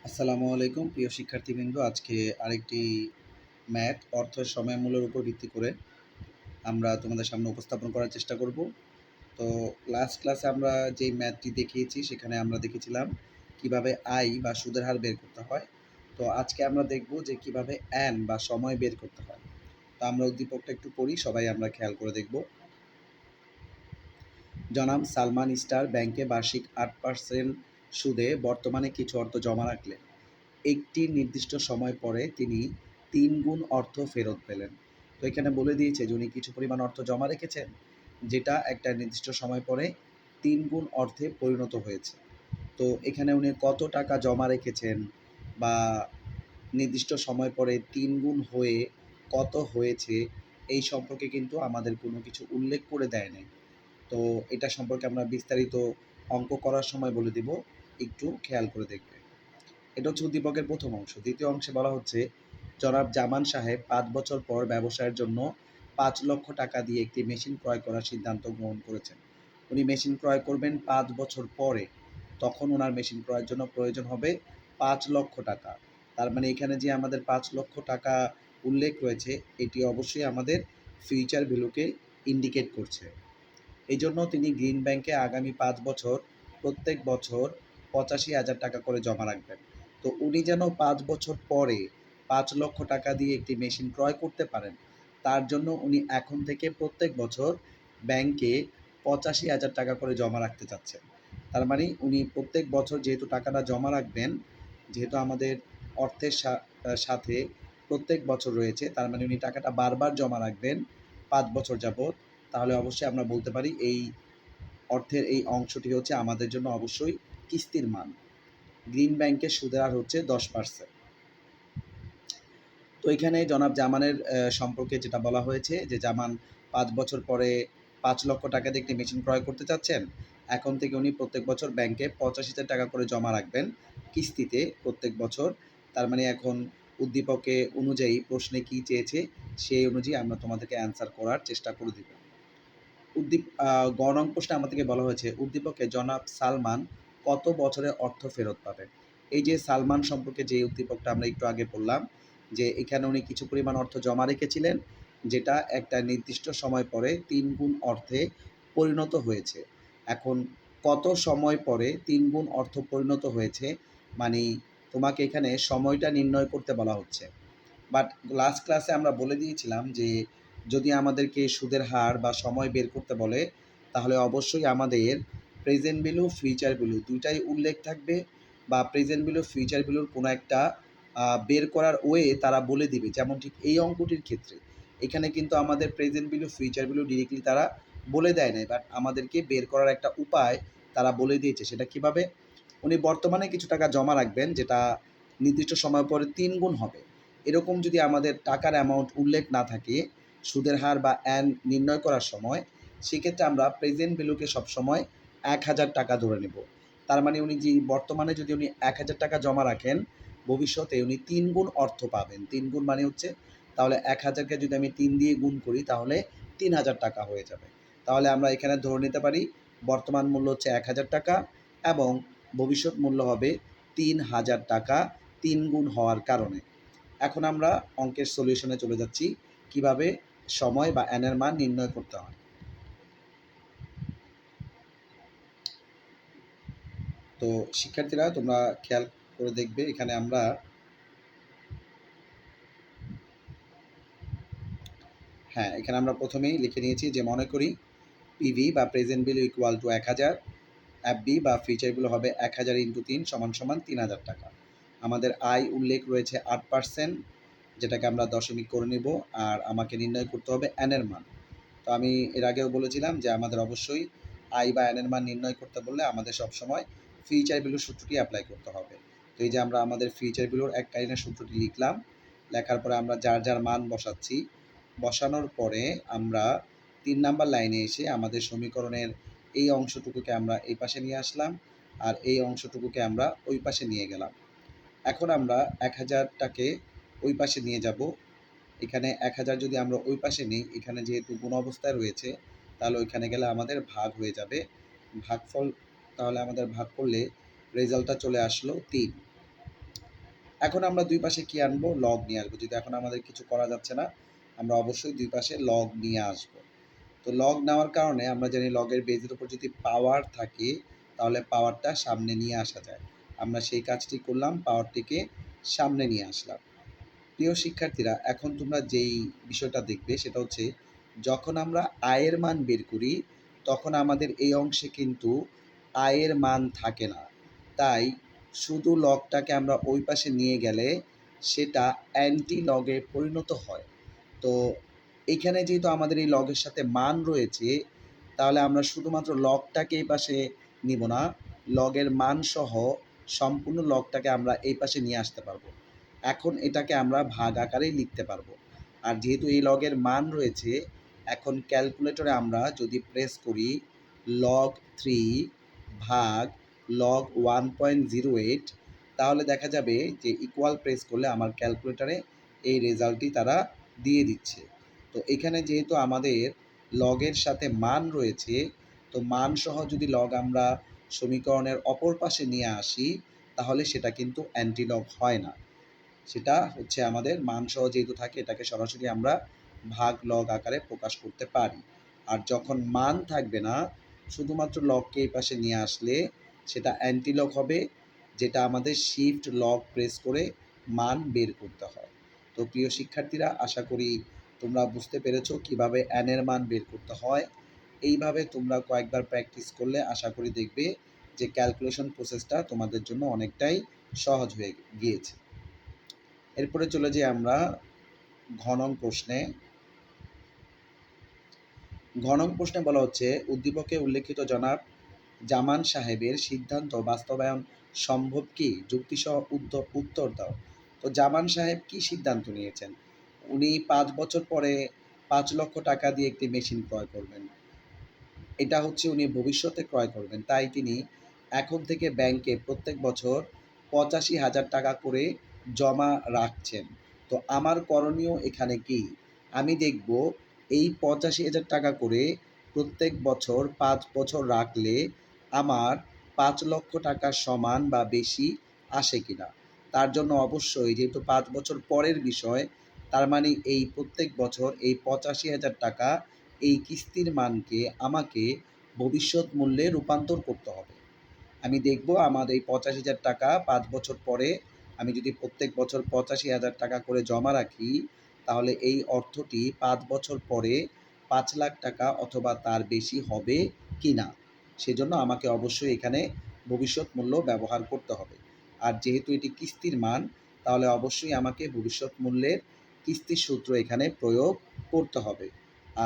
আসসালামু আলাইকুম প্রিয় শিক্ষার্থীবৃন্দ। আজকে আরেকটি ম্যাথ অর্থ সময় মূল্যের উপর ভিত্তি করে আমরা তোমাদের সামনে উপস্থাপন করার চেষ্টা করব। তো লাস্ট ক্লাসে আমরা যেই ম্যাথটি দেখিয়েছি সেখানে আমরা দেখেছিলাম কিভাবে আয় বা সুদের হার বের করতে হয়। তো আজকে আমরা দেখব যে কিভাবে এন বা সময় বের করতে হয়। তো আমরা উদ্দীপকটা একটু পড়ি, সবাই আমরা খেয়াল করে দেখব। জনাব সালমান স্টার ব্যাংকে বার্ষিক 8% সুদে বর্তমানে কিছু অর্থ জমা রাখলেন। একটি নির্দিষ্ট সময় পরে তিনি ৩ গুণ অর্থ ফেরত পেলেন। তো এখানে বলে দিয়েছে যে উনি কিছু পরিমাণ অর্থ জমা রেখেছেন, যেটা একটা নির্দিষ্ট সময় পরে ৩ গুণ অর্থে পরিণত হয়েছে। তো এখানে উনি কত টাকা জমা রেখেছেন বা নির্দিষ্ট সময় পরে ৩ গুণ হয়ে কত হয়েছে, এই সম্পর্কে কিন্তু আমাদের কোনো কিছু উল্লেখ করে দেয় নাই। তো এটা সম্পর্কে আমরা বিস্তারিত অঙ্ক করার সময় বলে দিব, একটু খেয়াল করে দেখবে। এটা হচ্ছে উদ্দীপকের প্রথম অংশ। দ্বিতীয় অংশে বলা হচ্ছে, জনাব জামান সাহেব ৫ বছর পর ব্যবসায়ের জন্য ৫ লক্ষ টাকা দিয়ে একটি মেশিন ক্রয় করার সিদ্ধান্ত গ্রহণ করেছেন। উনি মেশিন ক্রয় করবেন ৫ বছর পরে, তখন ওনার মেশিন ক্রয়ের জন্য প্রয়োজন হবে ৫ লক্ষ টাকা। তার মানে এখানে যে আমাদের ৫ লক্ষ টাকা উল্লেখ রয়েছে, এটি অবশ্যই আমাদের ফিউচার ভ্যালুকে ইন্ডিকেট করছে। এই জন্য তিনি গ্রিন ব্যাংকে আগামী ৫ বছর প্রত্যেক বছর ৮৫,০০০ টাকা করে জমা রাখবেন। তো উনি যেন ৫ বছর পরে ৫ লক্ষ টাকা দিয়ে একটি মেশিন ক্রয় করতে পারেন, তার জন্য উনি এখন থেকে প্রত্যেক বছর ব্যাংকে ৮৫,০০০ টাকা করে জমা রাখতে চাচ্ছেন। তার মানে উনি প্রত্যেক বছর যেহেতু টাকাটা জমা রাখবেন, যেহেতু আমাদের অর্থের সাথে প্রত্যেক বছর রয়েছে, তার মানে উনি টাকাটা বারবার জমা রাখবেন ৫ বছর যাবৎ। তাহলে অবশ্যই আমরা বলতে পারি এই অর্থের এই অংশটি হচ্ছে আমাদের জন্য অবশ্যই কিস্তির মান। গ্রিন ব্যাংকের সুদের হার হচ্ছে 10%। তো এখানে জনাব জামানের সম্পর্কে যেটা বলা হয়েছে যে জামান ৫ বছর পরে ৫ লক্ষ টাকা দিয়ে একটি মেশিন ক্রয় করতে চাচ্ছেন। এখন থেকে উনি প্রত্যেক বছর ব্যাংকে ৮৫,০০০ টাকা করে জমা রাখবেন কিস্তিতে প্রত্যেক বছর। তার মানে এখন উদ্দীপকে অনুযায়ী প্রশ্নে কী চেয়েছে সেই অনুযায়ী আমরা তোমাদেরকে অ্যান্সার করার চেষ্টা করে দিব। গ নং প্রশ্নে আমাদেরকে বলা হয়েছে উদ্দীপকে জনাব সালমান কত বছরে অর্থ ফেরত পাবেন। এই যে সালমান সম্পর্কে যে উদ্দীপকটা আমরা একটু আগে বললাম, যে এখানে উনি কিছু পরিমাণ অর্থ জমা রেখেছিলেন, যেটা একটা নির্দিষ্ট সময় পরে ৩ গুণ অর্থে পরিণত হয়েছে। এখন কত সময় পরে ৩ গুণ অর্থ পরিণত হয়েছে, মানে তোমাকে এখানে সময়টা নির্ণয় করতে বলা হচ্ছে। বাট লাস্ট ক্লাসে আমরা বলে দিয়েছিলাম যে যদি আমাদেরকে সুদের হার বা সময় বের করতে বলে, তাহলে অবশ্যই আমাদের প্রেজেন্ট ভ্যালু, ফিউচার ভ্যালু দুইটাই উল্লেখ থাকবে, বা প্রেজেন্ট ভ্যালু, ফিউচার ভ্যালুর কোনো একটা বের করার ওয়ে তারা বলে দিবে। যেমন ঠিক এই অঙ্কটির ক্ষেত্রে এখানে কিন্তু আমাদের present value, future value directly তারা বলে দেয় নাই, বাট আমাদেরকে বের করার একটা উপায় তারা বলে দিয়েছে। সেটা কীভাবে? উনি বর্তমানে কিছু টাকা জমা রাখবেন, যেটা নির্দিষ্ট সময় পরে ৩ গুণ হবে। এরকম যদি আমাদের টাকার অ্যামাউন্ট উল্লেখ না থাকে সুদের হার বা অ্যান নির্ণয় করার সময়, সেক্ষেত্রে আমরা প্রেজেন্ট ভ্যালুকে সবসময় ১,০০০ টাকা ধরে নেব। তার মানে উনি যে বর্তমানে যদি উনি ১,০০০ টাকা জমা রাখেন, ভবিষ্যতে উনি ৩ গুণ অর্থ পাবেন। ৩ গুণ মানে হচ্ছে, তাহলে ১,০০০কে যদি আমি ৩ দিয়ে গুণ করি তাহলে ৩,০০০ টাকা হয়ে যাবে। তাহলে আমরা এখানে ধরে নিতে পারি বর্তমান মূল্য হচ্ছে ১,০০০ টাকা এবং ভবিষ্যৎ মূল্য হবে ৩,০০০ টাকা ৩ গুণ হওয়ার কারণে। এখন আমরা অঙ্কের সলিউশনে চলে যাচ্ছি, কিভাবে সময় বা এন এর মান নির্ণয় করতে হয়। তো শিক্ষার্থীরা তোমরা খেয়াল করে দেখবে, এখানে আমরা এখানে আমরা প্রথমেই লিখে নিয়েছি যে মনে করি পিভি বা প্রেজেন্ট ভ্যালু ইকুয়াল টু ১,০০০, এফবি বা ফিউচার ভ্যালু হবে ১,০০০ ইন্টু ৩ সমান সমান ৩,০০০ টাকা। আমাদের আয় উল্লেখ রয়েছে ৮%, যেটাকে আমরা দশমিক করে নেব, আর আমাকে নির্ণয় করতে হবে এন এর মান। তো আমি এর আগেও বলেছিলাম যে আমাদের অবশ্যই আয় বা এন এর মান নির্ণয় করতে বললে আমাদের সবসময় ফিউচার ভ্যালুর সূত্রটি অ্যাপ্লাই করতে হবে। তো এই যে আমরা আমাদের ফিউচার ভ্যালুর এককালীনের সূত্রটি লিখলাম, লেখার পরে আমরা যার যার মান বসাচ্ছি। বসানোর পরে আমরা ৩ নাম্বার লাইনে এসে আমাদের সমীকরণের এই অংশটুকুকে আমরা এই পাশে নিয়ে আসলাম, আর এই অংশটুকুকে আমরা ওই পাশে নিয়ে গেলাম। এখন আমরা ১,০০০টাকে ওই পাশে নিয়ে যাব। এখানে ১,০০০ যদি আমরা ওই পাশে নিই, এখানে যেহেতু গুণ অবস্থায় রয়েছে, তাহলে ওইখানে গেলে আমাদের ভাগ হয়ে যাবে। ভাগফল তাহলে আমাদের ভাগ করলে রেজাল্টটা চলে আসলো ৩। এখন আমরা দুই পাশে কি আনবো? লগ নিয়ে আসবো। যদি এখন আমাদের কিছু করা যাচ্ছে না, আমরা অবশ্যই দুই পাশে লগ নিয়ে আসবো। তো লগ নেওয়ার কারণে আমরা জানি লগের বেজের উপর যদি পাওয়ার থাকে তাহলে পাওয়ারটা সামনে নিয়ে আসা যায়। আমরা সেই কাজটি করলাম, পাওয়ারটিকে সামনে নিয়ে আসলাম। প্রিয় শিক্ষার্থীরা, এখন তোমরা যেই বিষয়টা দেখবে সেটা হচ্ছে, যখন আমরা আয়ের মান বের করি তখন আমাদের এই অংশে কিন্তু আয়ের মান থাকে না। তাই শুধু লগটাকে আমরা ওই পাশে নিয়ে গেলে সেটা অ্যান্টি লগে পরিণত হয়। তো এইখানে যেহেতু আমাদের এই লগের সাথে মান রয়েছে, তাহলে আমরা শুধুমাত্র লগটাকে এই পাশে নিব না, লগের মান সহ সম্পূর্ণ লগটাকে আমরা এই পাশে নিয়ে আসতে পারবো। এখন এটাকে আমরা ভাগ আকারেই লিখতে পারবো। আর যেহেতু এই লগের মান রয়েছে, এখন ক্যালকুলেটরে আমরা যদি প্রেস করি লগ 3 ভাগ লগ 1.08, তাহলে দেখা যাবে যে ইকুয়াল প্রেস করলে আমার ক্যালকুলেটরে এই রেজাল্টটি তারা দিয়ে দিচ্ছে। তো এখানে যেহেতু আমাদের লগের সাথে মান রয়েছে, তো মান সহ যদি লগ আমরা সমীকরণের অপর পাশে নিয়ে আসি তাহলে সেটা কিন্তু অ্যান্টিলগ হয় না। সেটা হচ্ছে আমাদের মান সহ যেহেতু থাকে, এটাকে সরাসরি আমরা ভাগ লগ আকারে প্রকাশ করতে পারি। আর যখন মান থাকবে না, শুধুমাত্র লগকে এই পাশে নিয়ে আসলে সেটা অ্যান্টিলগ হবে, যেটা আমাদের শিফট লগ প্রেস করে মান বের করতে হয়। তো প্রিয় শিক্ষার্থীরা, আশা করি তোমরা বুঝতে পেরেছো কিভাবে n এর মান বের করতে হয়। এইভাবে তোমরা কয়েকবার প্র্যাকটিস করলে আশা করি দেখবে যে ক্যালকুলেশন প্রসেসটা তোমাদের জন্য অনেকটাই সহজ হয়ে গিয়েছে। এরপরে চলে যাই আমরা ঘ নং প্রশ্নে। ঘ নং প্রশ্নে বলা হচ্ছে, উদ্দীপকে উল্লেখিত জনাব জামান সাহেবের সিদ্ধান্ত বাস্তবায়ন সম্ভব কি? যুক্তিসহ উত্তর দাও। তো জামান সাহেব কি সিদ্ধান্ত নিয়েছেন? উনি 5 বছর পরে 5 লক্ষ টাকা দিয়ে একটি মেশিন ক্রয় করবেন। এটা হচ্ছে উনি ভবিষ্যতে ক্রয় করবেন, তাই তিনি এখন থেকে ব্যাংকে প্রত্যেক বছর 85,000 টাকা করে জমা রাখছেন। তো আমার করণীয় এখানে কি? আমি দেখব এই 85,000 টাকা করে প্রত্যেক বছর 5 বছর রাখলে আমার 5 লক্ষ টাকার সমান বা বেশি আসে কিনা। তার জন্য অবশ্যই, যেহেতু 5 বছর পরের বিষয়, তার মানে এই প্রত্যেক বছর এই 85,000 টাকা এই কিস্তির মানকে আমাকে ভবিষ্যৎ মূল্যে রূপান্তর করতে হবে। আমি দেখব আমার এই 85,000 টাকা 5 বছর পরে আমি যদি প্রত্যেক বছর 85,000 টাকা করে জমা রাখি, তাহলে এই অর্থটি 5 বছর পরে 5 লাখ টাকা অথবা তার বেশি হবে কি না। সেজন্য আমাকে অবশ্যই এখানে ভবিষ্যৎ মূল্য ব্যবহার করতে হবে। আর যেহেতু এটি কিস্তির মান, তাহলে অবশ্যই আমাকে ভবিষ্যৎ মূল্যের কিস্তির সূত্র এখানে প্রয়োগ করতে হবে।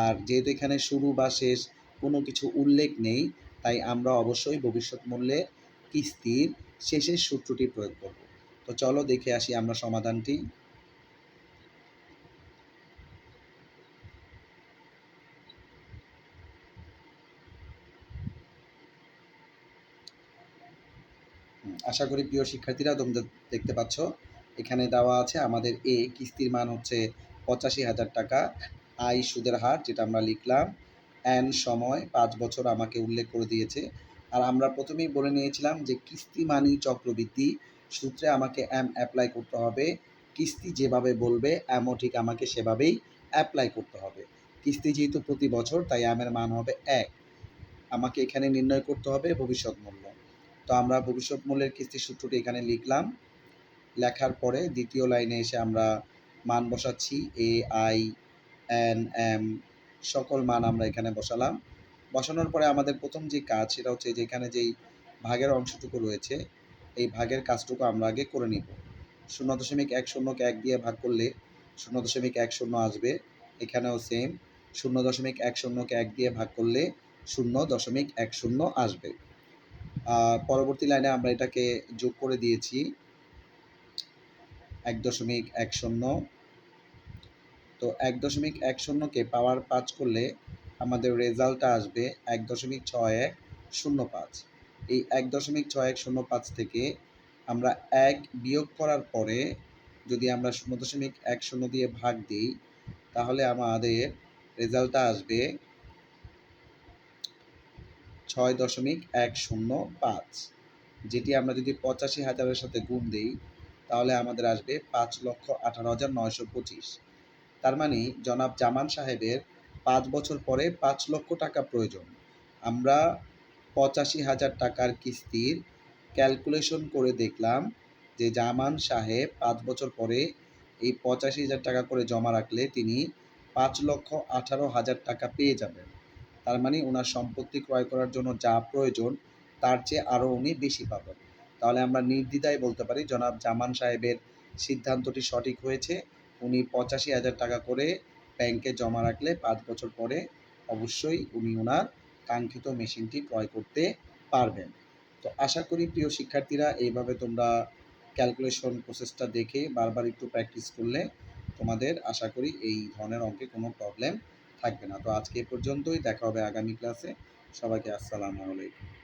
আর যেহেতু এখানে শুরু বা শেষ কোনো কিছু উল্লেখ নেই, তাই আমরা অবশ্যই ভবিষ্যৎ মূল্যে কিস্তির শেষের সূত্রটি প্রয়োগ করব। তো চলো দেখে আসি আমরা সমাধানটি। আশা করি প্রিয় শিক্ষার্থীরা তোমরা দেখতে পাচ্ছ, এখানে দেওয়া আছে আমাদের এ কিস্তির মান হচ্ছে 85,000 টাকা, আই সুদের হার যেটা আমরা লিখলাম, এন সময় 5 বছর আমাকে উল্লেখ করে দিয়েছে। আর আমরা প্রথমেই বলে নিয়েছিলাম যে কিস্তি মানেই চক্রবৃদ্ধি, সূত্রে আমাকে এম অ্যাপ্লাই করতে হবে। কিস্তি যেভাবে বলবে এমও ঠিক আমাকে সেভাবেই অ্যাপ্লাই করতে হবে। কিস্তি যেহেতু প্রতি বছর, তাই এমের মান হবে 1। আমাকে এখানে নির্ণয় করতে হবে ভবিষ্যৎ মূল্য। তো আমরা ভবিষ্যৎ মূল্যের কিস্তির সূত্রটি এখানে লিখলাম। লেখার পরে দ্বিতীয় লাইনে এসে আমরা মান বসাচ্ছি, এ আই এন এম সকল মান আমরা এখানে বসালাম। বসানোর পরে আমাদের প্রথম যে কাজ সেটা হচ্ছে যে এখানে যেই ভাগের অংশটুকু রয়েছে, এই ভাগের কাজটুকু আমরা আগে করে নিব। 0.10কে 1 দিয়ে ভাগ করলে 0.10 আসবে। এখানেও সেম, 0.10কে 1 দিয়ে ভাগ করলে 0.10 আসবে। পরবর্তী লাইনে আমরা এটাকে যোগ করে দিয়েছি 1.10। তো 1.10কে পাওয়ার 5 করলে আমাদের রেজাল্টটা আসবে 1.6105। এই 1.6105 থেকে আমরা 1 বিয়োগ করার পরে যদি আমরা 0.10 দিয়ে ভাগ দিই, তাহলে আমাদের রেজাল্টটা আসবে 6.105, যেটি আমরা যদি 85,000-এর সাথে গুণ দিই তাহলে আমাদের আসবে ৫,১৮,৯২৫। তার মানে জনাব জামান সাহেবের ৫ বছর পরে ৫,০০,০০০ টাকা প্রয়োজন। আমরা ৮৫,০০০ টাকার কিস্তির ক্যালকুলেশন করে দেখলাম যে জামান সাহেব ৫ বছর পরে এই ৮৫,০০০ টাকা করে জমা রাখলে তিনি ৫,১৮,০০০ টাকা পেয়ে যাবেন। তার মানে ওনার সম্পত্তি ক্রয় করার জন্য যা প্রয়োজন তার চেয়ে আরও উনি বেশি পাবেন। তাহলে আমরা নির্দ্বিধায় বলতে পারি জনাব জামান সাহেবের সিদ্ধান্তটি সঠিক হয়েছে। উনি ৮৫,০০০ টাকা করে ব্যাংকে জমা রাখলে ৫ বছর পরে অবশ্যই উনি ওনার কাঙ্ক্ষিত মেশিনটি ক্রয় করতে পারবেন। তো আশা করি প্রিয় শিক্ষার্থীরা এইভাবে তোমরা ক্যালকুলেশন প্রসেসটা দেখে বারবার একটু প্র্যাকটিস করলে তোমাদের আশা করি এই ধরনের অঙ্কে কোনো প্রবলেম থাকবে না। তো আজকে এ পর্যন্তই, দেখা হবে আগামী ক্লাসে। সবাইকে আসসালামু আলাইকুম।